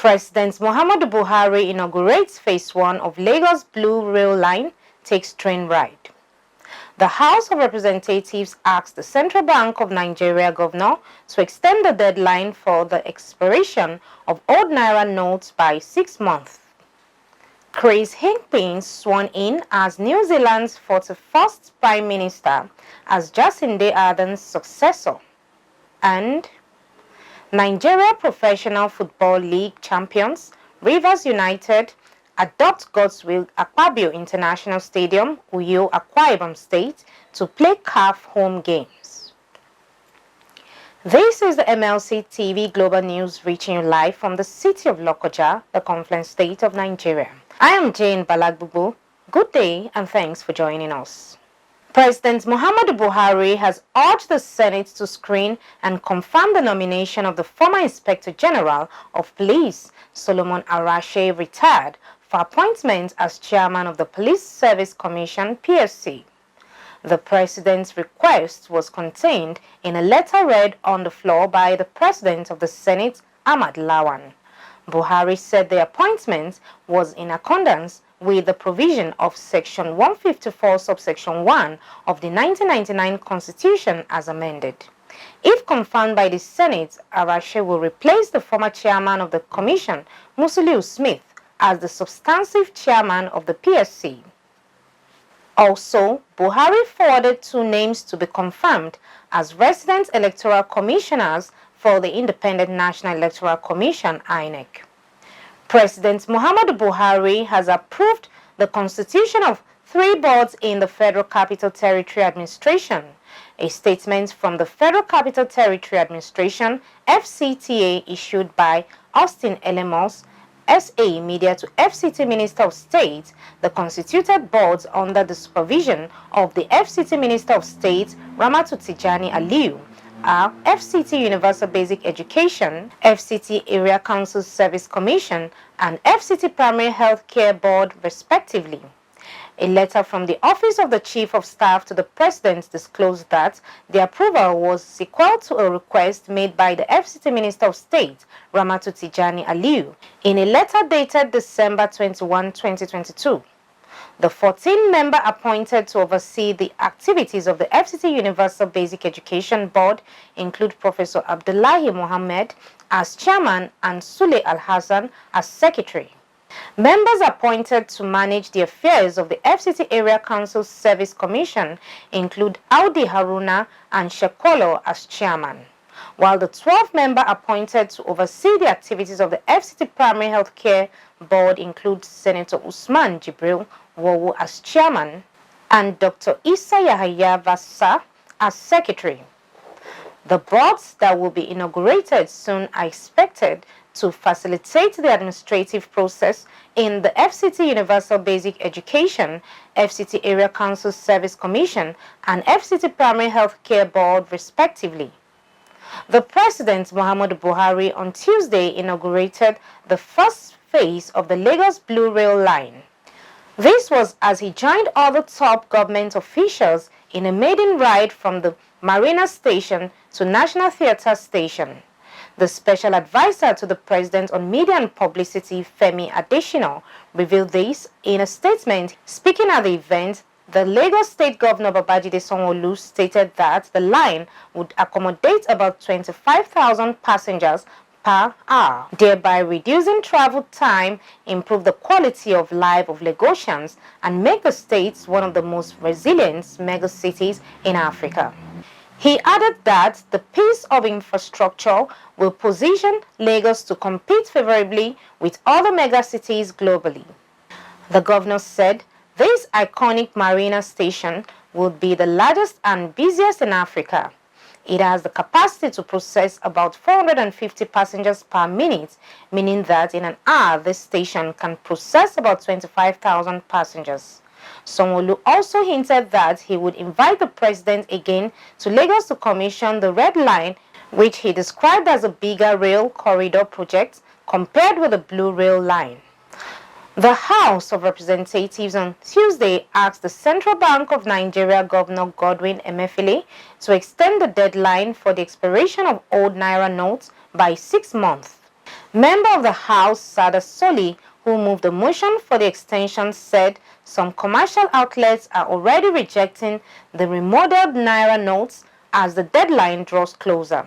President Muhammadu Buhari inaugurates Phase 1 of Lagos Blue Rail Line, takes train ride. The House of Representatives asked the Central Bank of Nigeria governor to extend the deadline for the expiration of old NAIRA notes by 6 months. Chris HIPKINS sworn in as New Zealand's 41st Prime Minister as Jacinda Ardern's successor. And Nigeria Professional Football League champions Rivers United adopt GODSWILL AKPABIO International Stadium, Uyo, Akwa Ibom State to play CAF home games. This is the MLC TV Global News reaching you live from the city of Lokoja, the Confluence State of Nigeria. I am Jane Balagbubu. Good day and thanks for joining us. President Muhammadu Buhari has urged the Senate to screen and confirm the nomination of the former Inspector General of Police, Solomon Arashe, retired, for appointment as Chairman of the Police Service Commission, PSC. The President's request was contained in a letter read on the floor by the President of the Senate, Ahmad Lawan. Buhari said the appointment was in accordance with the provision of Section 154, subsection 1 of the 1999 Constitution as amended. If confirmed by the Senate, Arashe will replace the former chairman of the Commission, Musiliu Smith, as the substantive chairman of the PSC. Also, Buhari forwarded 2 names to be confirmed as resident electoral commissioners for the Independent National Electoral Commission, INEC. President Muhammadu Buhari has approved the constitution of 3 boards in the Federal Capital Territory Administration. A statement from the Federal Capital Territory Administration, FCTA, issued by Austin Elemos, SA Media, to FCT Minister of State, the constituted boards under the supervision of the FCT Minister of State, Ramatu Tijani Aliyu, are FCT Universal Basic Education, FCT Area Council Service Commission, and FCT Primary Health Care Board, respectively. A letter from the Office of the Chief of Staff to the President disclosed that the approval was sequel to a request made by the FCT Minister of State, Ramatu Tijani Aliyu, in a letter dated December 21, 2022. The 14-member appointed to oversee the activities of the FCT Universal Basic Education Board include Professor Abdullahi Mohammed as chairman and Sule Al-Hassan as secretary. Members appointed to manage the affairs of the FCT Area Council Service Commission include Audi Haruna and Shekolo as chairman, while the 12-member appointed to oversee the activities of the FCT Primary Health Care Board include Senator Usman Jibril Wowu as chairman and Dr. Isa Yahaya Vasa as secretary. The boards that will be inaugurated soon are expected to facilitate the administrative process in the FCT Universal Basic Education, FCT Area Council Service Commission, and FCT Primary Health Care Board, respectively. The President Muhammadu Buhari on Tuesday inaugurated the first phase of the Lagos Blue Rail Line. This was as he joined other top government officials in a maiden ride from the Marina Station to National Theatre Station. The special advisor to the President on Media and Publicity, Femi Adesina, revealed this in a statement. Speaking at the event, the Lagos State Governor Babajide Sanwo-Olu stated that the line would accommodate about 25,000 passengers per hour, thereby reducing travel time, improve the quality of life of Lagosians, and make the state one of the most resilient megacities in Africa. He added that the piece of infrastructure will position Lagos to compete favorably with other megacities globally. The governor said this iconic marina station would be the largest and busiest in Africa. It has the capacity to process about 450 passengers per minute, meaning that in an hour this station can process about 25,000 passengers. Sanwo-Olu also hinted that he would invite the President again to Lagos to commission the Red Line, which he described as a bigger rail corridor project compared with the Blue Rail Line. The House of Representatives on Tuesday asked the Central Bank of Nigeria Governor Godwin Emefiele to extend the deadline for the expiration of old NAIRA notes by 6 months. Member of the House, Sada Soli, who moved the motion for the extension, said some commercial outlets are already rejecting the remodeled Naira notes as the deadline draws closer.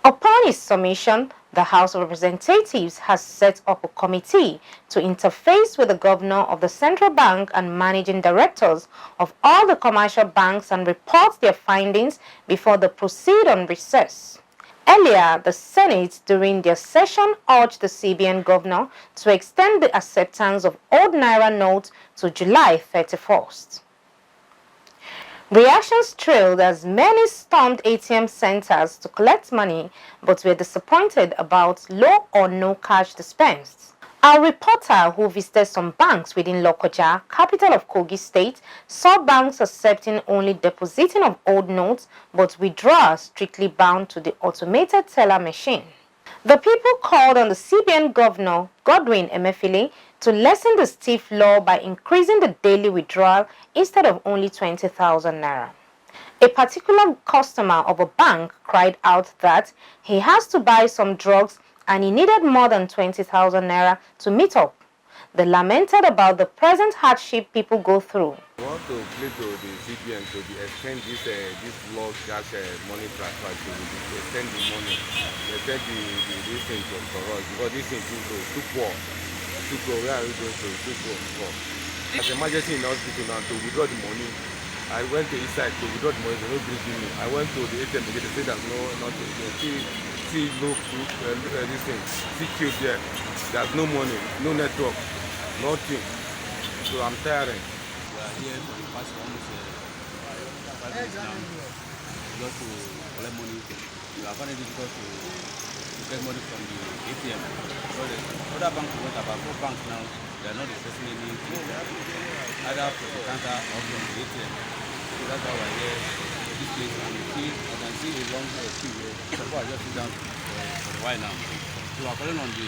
Upon his submission, the House of Representatives has set up a committee to interface with the governor of the central bank and managing directors of all the commercial banks and report their findings before they proceed on recess. Earlier, the Senate, during their session, urged the CBN governor to extend the acceptance of old Naira notes to July 31st. Reactions trailed as many stormed ATM centers to collect money but were disappointed about low or no cash dispensed. Our reporter, who visited some banks within Lokoja, capital of Kogi State, saw banks accepting only depositing of old notes but withdrawals strictly bound to the automated teller machine. The people called on the CBN governor, Godwin Emefiele, to lessen the stiff law by increasing the daily withdrawal instead of only 20,000 naira. A particular customer of a bank cried out that he has to buy some drugs and he needed more than 20,000 naira to meet up. They lamented about the present hardship people go through. I want to plead to the CBN to extend this law cash money transfer to extend the money, extend this thing for us, because this thing too poor. Where are we going to? Too poor. As emergency in the hospital now to withdraw the money. I went to inside to withdraw the money, they don't bring me. I went to the ATM again, they say there's nothing. See no proof, this thing. See queue there. There's no money, no network, nothing. So I'm tired. We are here for the past almost 5 days now, just to collect money. We are finding it difficult to get money from the ATM. Because the other banks, we went about 4 banks now, they are not expressing anything, either from the counter or from the ATM. So that's why we are here at this place, and I can see a long queue here. People are just sitting down for a while now. So we are calling on the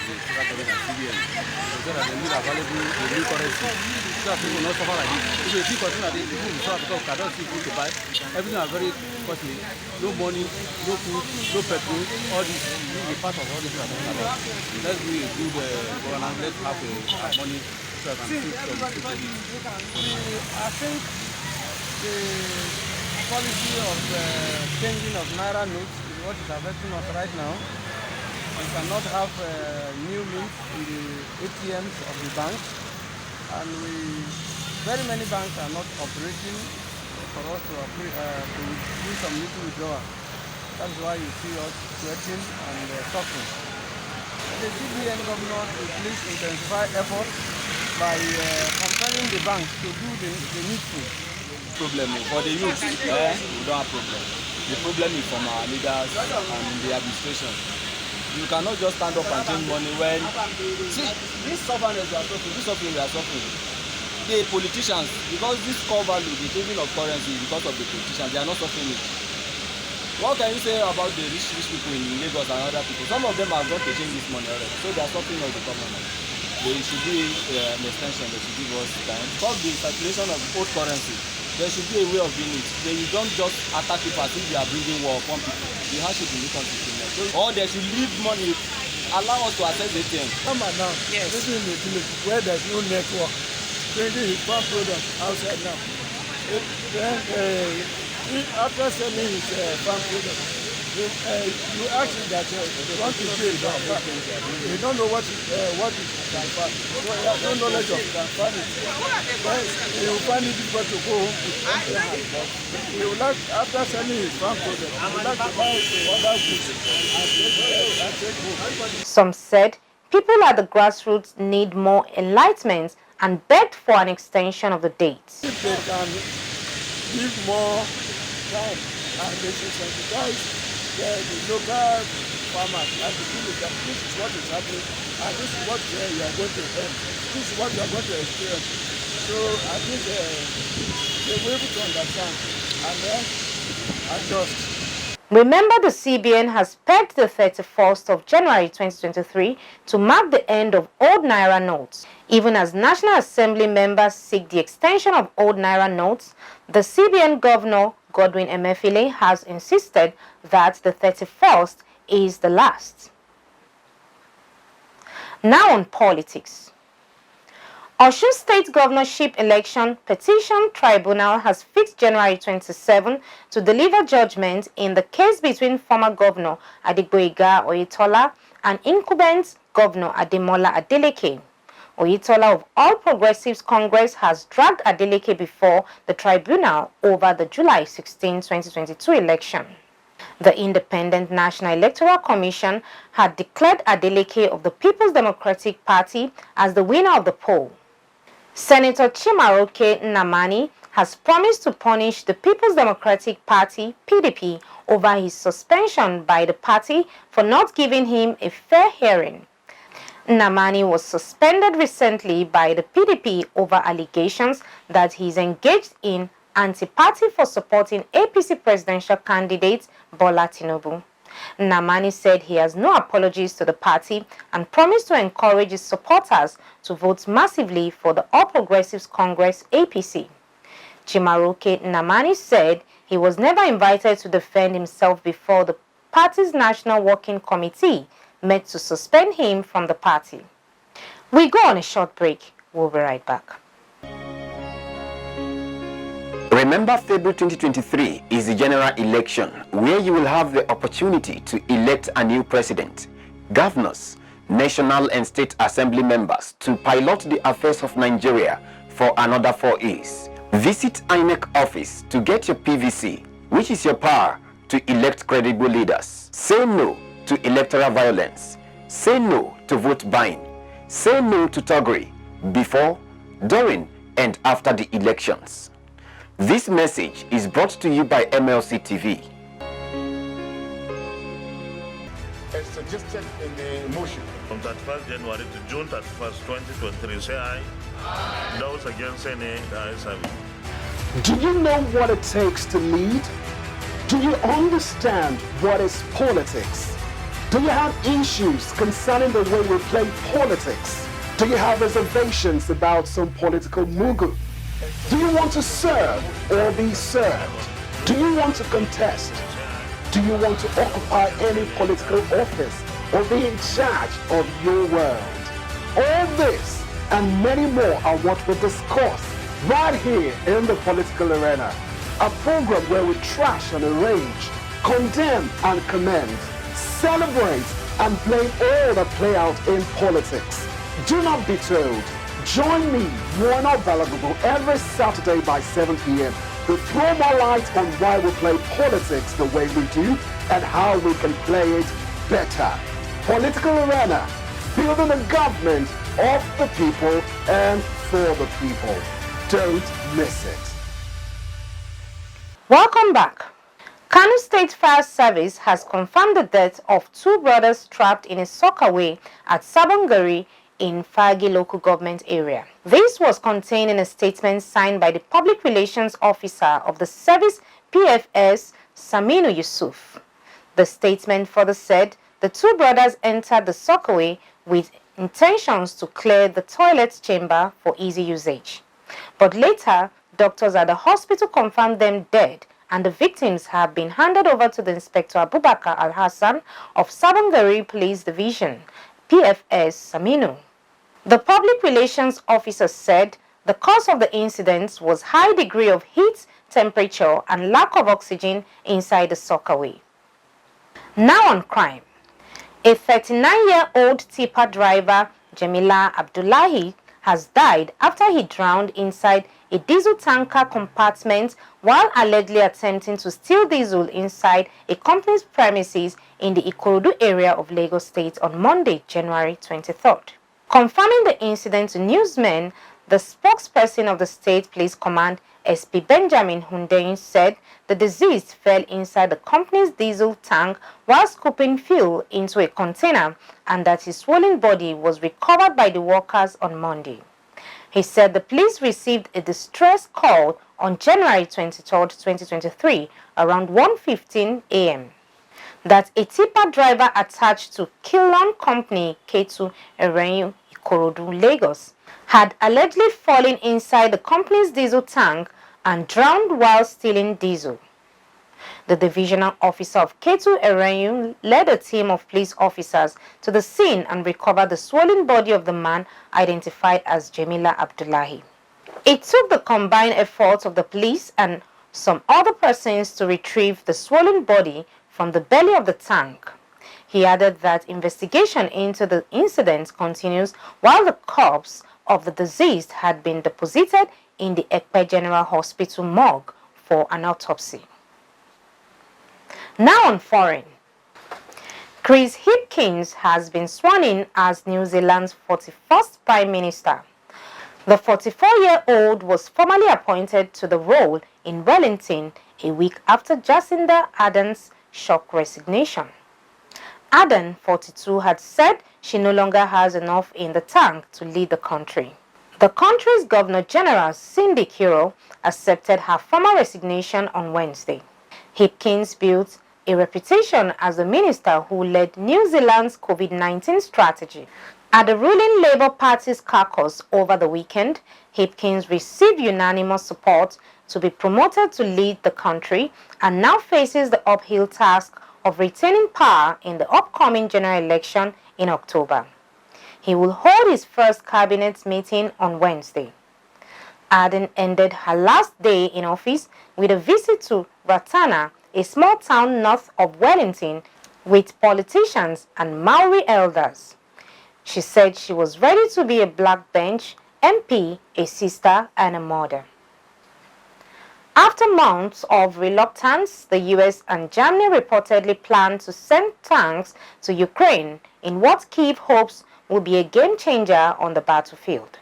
federal government and CBN so that they need available the new currency so that people will not suffer like this. If they see continue like this, people will suffer because cannot see food to buy. Everything is very costly. No money, no food, no petrol. All this will be part of all this we are talking about. Let's do a good governance. Let's have money so that we can see some people. I think the policy of changing of Naira notes is what is affecting us right now. We cannot have new mints in the ATMs of the banks, and very many banks are not operating for us to do some little withdrawal. That's why you see us sweating and suffering. The CBN governor will please intensify efforts by compelling the banks to do the needful. Problem for the youth, we don't have problem. The problem is from our leaders and the administration. You cannot just stand up and change money when see this suffering we are suffering. The politicians, because this core value, the changing of currency because of the politicians, they are not suffering it. What can you say about the rich people in Lagos and other people? Some of them are going to change this money already, so they are suffering of the government. There should be an extension, they should give us time. Stop the circulation of old currency. There should be a way of doing it. You don't just attack people as if they are bringing war upon people. The hardship in this country. Or they should leave money, allow us to access the ATM. Come on now, yes. Living in a village where there's no network, bringing his farm products outside now. Then after selling his farm products, you ask him that they want to pay the transfer. They don't know what is transfer. So they have no knowledge of transfer. They will find it difficult to go home to their house. He would like, after selling his farm products, he would like to buy other goods and take home. Some said people at the grassroots need more enlightenment and begged for an extension of the dates. If they can give more time and they should sensitize the local farmers and the village that this is what is happening and this is what you are going to earn. This is what you are going to experience. So I think they will be able to understand and then adjust. Remember, the CBN has pegged the 31st of January 2023 to mark the end of old Naira notes. Even as National Assembly members seek the extension of old Naira notes, the CBN governor, Godwin Emefiele, has insisted that the 31st is the last. Now on politics. Osun State Governorship Election Petition Tribunal has fixed January 27 to deliver judgment in the case between former Governor Adegboyega Oyetola and incumbent Governor Ademola Adeleke. Oyetola of All Progressives Congress has dragged Adeleke before the tribunal over the July 16, 2022 election. The Independent National Electoral Commission had declared Adeleke of the People's Democratic Party as the winner of the poll. Senator Chimaroke Nnamani has promised to punish the People's Democratic Party (PDP) over his suspension by the party for not giving him a fair hearing. Nnamani was suspended recently by the PDP over allegations that he is engaged in anti-party for supporting APC presidential candidate Bola Tinubu. Nnamani said he has no apologies to the party and promised to encourage his supporters to vote massively for the All Progressives Congress (APC). Chimaroke Nnamani said he was never invited to defend himself before the party's National Working Committee met to suspend him from the party. We go on a short break. We'll be right back. Remember, February 2023 is the general election where you will have the opportunity to elect a new president, governors, national and state assembly members to pilot the affairs of Nigeria for another 4 years. Visit INEC office to get your PVC, which is your power to elect credible leaders. Say no to electoral violence. Say no to vote buying. Say no to thuggery before, during, and after the elections. This message is brought to you by MLC TV. As suggested in the motion. From 31st January to June 31st, 2023, say aye. Those against say nay, the ayes have it. Do you know what it takes to lead? Do you understand what is politics? Do you have issues concerning the way we play politics? Do you have reservations about some political mugu? Do you want to serve or be served? Do you want to contest? Do you want to occupy any political office or be in charge of your world? All this and many more are what we discuss right here in the political arena. A program where we trash and arrange, condemn and commend, celebrate and blame all that play out in politics. Do not be told. Join me, Warner Balagubu, every Saturday by 7 p.m. to throw more light on why we play politics the way we do and how we can play it better. Political Arena, building a government of the people and for the people. Don't miss it. Welcome back. Kano State Fire Service has confirmed the death of 2 brothers trapped in a sockaway at Sabongari in Fagi local government area. This was contained in a statement signed by the Public Relations Officer of the service PFS, Saminu Yusuf. The statement further said the 2 brothers entered the sockaway with intentions to clear the toilet chamber for easy usage. But later, doctors at the hospital confirmed them dead and the victims have been handed over to the Inspector Abubakar Al-Hassan of Sabongari Police Division, PFS Saminu. The Public Relations Officer said the cause of the incident was high degree of heat, temperature and lack of oxygen inside the sockaway. Now on crime. A 39-year-old tipper driver, Jamila Abdullahi, has died after he drowned inside a diesel tanker compartment while allegedly attempting to steal diesel inside a company's premises in the Ikorodu area of Lagos State on Monday, January 23rd. Confirming the incident to newsmen, the spokesperson of the State Police Command, SP Benjamin Hundeyin, said the deceased fell inside the company's diesel tank while scooping fuel into a container and that his swollen body was recovered by the workers on Monday. He said the police received a distress call on January 23, 2023, around 1:15 a.m. that a tipper driver attached to Kilon Company K2 Erenyu, Ikorodu, Lagos, had allegedly fallen inside the company's diesel tank and drowned while stealing diesel. The divisional officer of Ketu Erenyun led a team of police officers to the scene and recovered the swollen body of the man identified as Jamila Abdullahi. It took the combined efforts of the police and some other persons to retrieve the swollen body from the belly of the tank. He added that investigation into the incident continues while the corpse of the deceased had been deposited in the Ekpe General Hospital morgue for an autopsy. Now on foreign. Chris Hipkins has been sworn in as New Zealand's 41st Prime Minister. The 44-year-old was formally appointed to the role in Wellington a week after Jacinda Ardern's shock resignation. Ardern, 42, had said she no longer has enough in the tank to lead the country. The country's Governor-General, Cindy Kiro, accepted her former resignation on Wednesday. Hipkins built a reputation as the minister who led New Zealand's COVID-19 strategy. At the ruling Labour Party's caucus over the weekend, Hipkins received unanimous support to be promoted to lead the country and now faces the uphill task of retaining power in the upcoming general election in October. He will hold his first cabinet meeting on Wednesday. Ardern ended her last day in office with a visit to Ratana, a small town north of Wellington, with politicians and Maori elders. She said she was ready to be a backbench MP, a sister, and a mother. After months of reluctance, the US and Germany reportedly plan to send tanks to Ukraine in what Kyiv hopes will be a game-changer on the battlefield.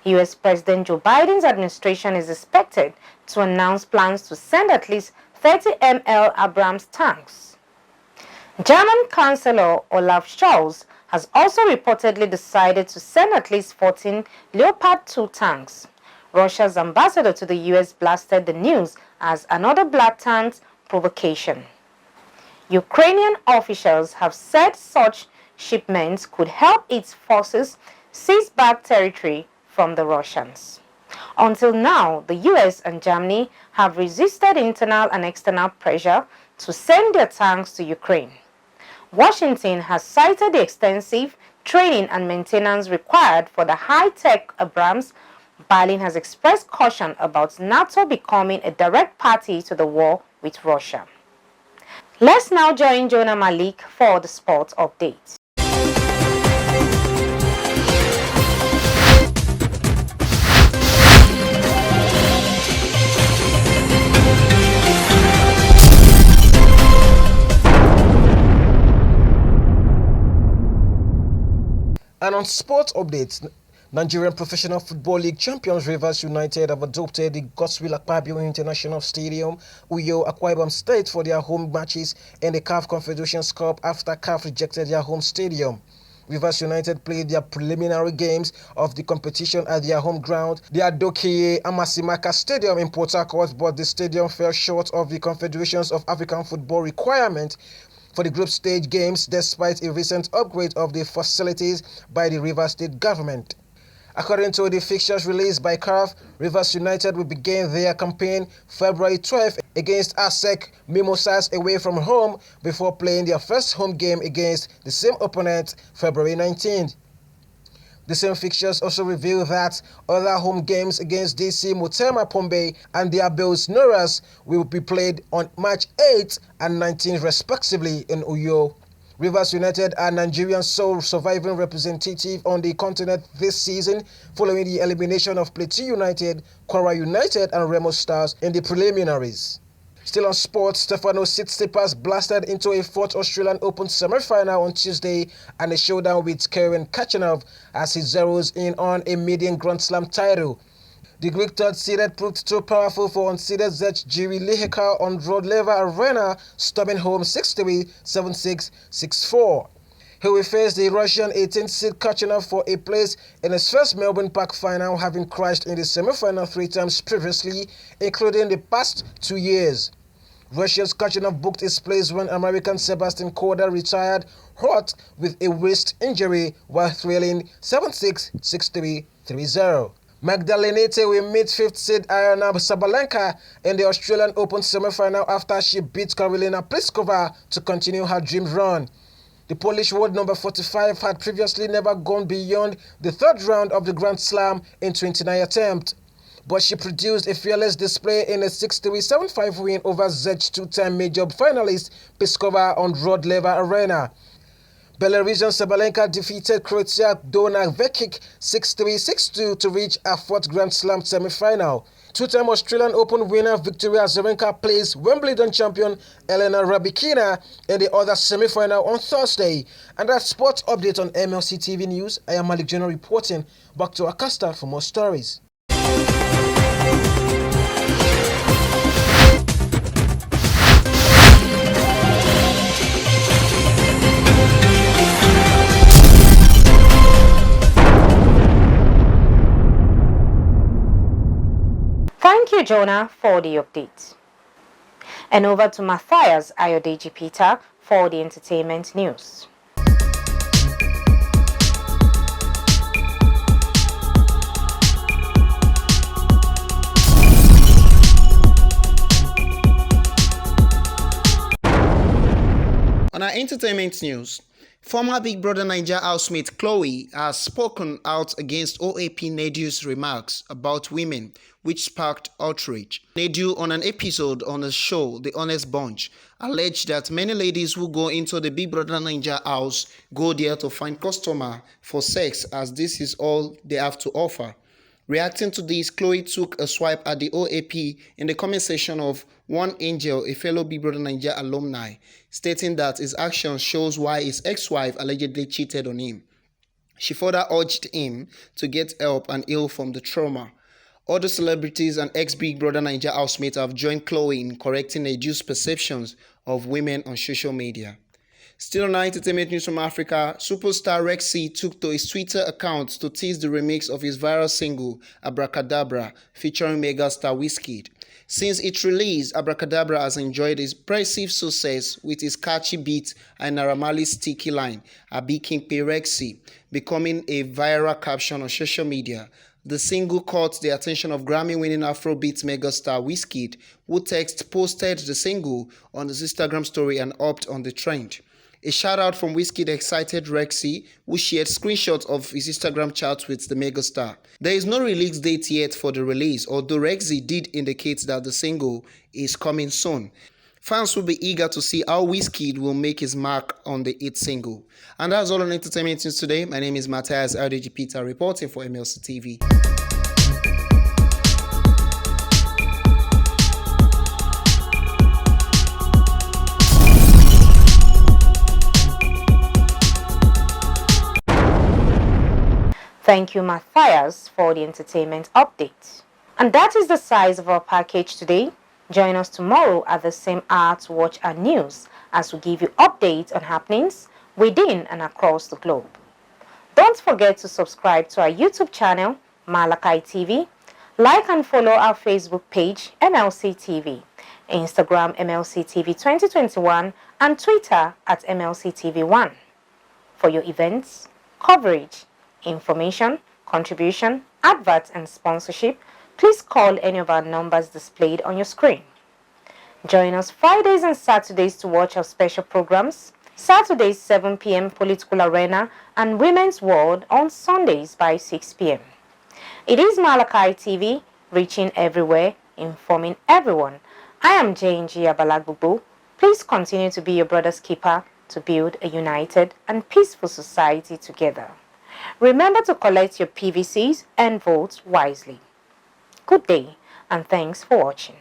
US President Joe Biden's administration is expected to announce plans to send at least 30 ML Abrams tanks. German Chancellor Olaf Scholz has also reportedly decided to send at least 14 Leopard 2 tanks. Russia's ambassador to the US blasted the news as another blatant provocation. Ukrainian officials have said such shipments could help its forces seize back territory from the Russians. Until now, the US and Germany have resisted internal and external pressure to send their tanks to Ukraine. Washington has cited the extensive training and maintenance required for the high-tech Abrams. Berlin has expressed caution about NATO becoming a direct party to the war with Russia. Let's now join Jonah Malik for the sports update. And on sports updates, Nigerian Professional Football League champions Rivers United have adopted the GODSWILL AKPABIO International Stadium, Uyo, Akwa Ibom State for their home matches in the CAF Confederations Cup after CAF rejected their home stadium. Rivers United played their preliminary games of the competition at their home ground, the Adokiye Amasimaka Stadium in Port Harcourt, but the stadium fell short of the Confederations of African Football requirement for the group stage games despite a recent upgrade of the facilities by the Rivers State government. According to the fixtures released by CAF, Rivers United will begin their campaign February 12th against ASEC Mimosas away from home before playing their first home game against the same opponent February 19th. The same fixtures also reveal that other home games against DC Motema Pombe and the Abels Noras will be played on March 8th and 19th respectively in Uyo. Rivers United are Nigeria's sole surviving representative on the continent this season following the elimination of Plateau United, Kwara United and Remo Stars in the preliminaries. Still on sports, Stefano Tsitsipas blasted into a fourth Australian Open semi-final on Tuesday and a showdown with Karen Khachanov as he zeroes in on a maiden Grand Slam title. The Greek third-seeded proved too powerful for unseeded Zech Jiri Lihika on Rodleva Arena, storming home 6-3, 7-6, 6-4. He will face the Russian 18th-seed Khachanov for a place in his first Melbourne Park final, having crashed in the semi-final 3 times previously, including the past 2 years. Russia's Khachanov booked his place when American Sebastian Korda retired hurt with a wrist injury while thrilling 7-6, 6-3, 3-0. Magdalenite will meet 5th seed Aryna Sabalenka in the Australian Open semi-final after she beat Karolina Pliskova to continue her dream run. The Polish world number 45 had previously never gone beyond the third round of the Grand Slam in 29 attempts, but she produced a fearless display in a 6-3, 7-5 win over Czech two-time major finalist Pliskova on Rod Laver Arena. Belarusian Sabalenka defeated Croatia Dona Vekic 6-3, 6-2 to reach her fourth Grand Slam semi-final. Two-time Australian Open winner Victoria Azarenka plays Wimbledon champion Elena Rybakina in the other semi-final on Thursday. And that's sports update on MLC TV News. I am Malik Jono reporting. Back to Akasta for more stories. Thank you, Jonah, for the update. And over to Matthias Ayodeji Peter for the entertainment news. On our entertainment news, former Big Brother Naija housemate Chloe has spoken out against OAP Nedu's remarks about women, which sparked outrage. Nedu, on an episode on the show The Honest Bunch, alleged that many ladies who go into the Big Brother Naija house go there to find customer for sex, as this is all they have to offer. Reacting to this, Chloe took a swipe at the OAP in the comment section of One Angel, a fellow Big Brother Naija alumni, stating that his action shows why his ex-wife allegedly cheated on him. She further urged him to get help and heal from the trauma. Other celebrities and ex-Big Brother Naija housemates have joined Chloe in correcting Nedu's perceptions of women on social media. Still on our entertainment news from Africa, superstar Rexy took to his Twitter account to tease the remix of his viral single Abracadabra featuring megastar Wizkid. Since its release, Abracadabra has enjoyed impressive success with his catchy beat and Naira Marley's sticky line, Abi Kimpe Rexy, becoming a viral caption on social media. The single caught the attention of Grammy-winning Afrobeat megastar Wizkid, who posted the single on his Instagram story and hopped on the trend. A shout-out from Wizkid excited Rexy, who shared screenshots of his Instagram chat with the megastar. There is no release date yet for the release, although Rexy did indicate that the single is coming soon. Fans will be eager to see how Wizkid will make his mark on the hit single. And that's all on entertainment news today. My name is Matthias Ayodeji Peter, reporting for MLC TV. Thank you, Matthias, for the entertainment update. And that is the size of our package today. Join us tomorrow at the same hour to watch our news as we give you updates on happenings within and across the globe. Don't forget to subscribe to our YouTube channel, Malachi TV. Like and follow our Facebook page, MLC TV, Instagram MLC TV 2021, and Twitter at MLC TV1. For your events, coverage, information, contribution, adverts, and sponsorship, please call any of our numbers displayed on your screen. Join us Fridays and Saturdays to watch our special programs. Saturdays 7 p.m. Political Arena and Women's World on Sundays by 6 p.m. It is Malachi TV, reaching everywhere, informing everyone. I am Jane Balagbubu. Please continue to be your brother's keeper to build a united and peaceful society together. Remember to collect your PVCs and vote wisely. Good day and thanks for watching.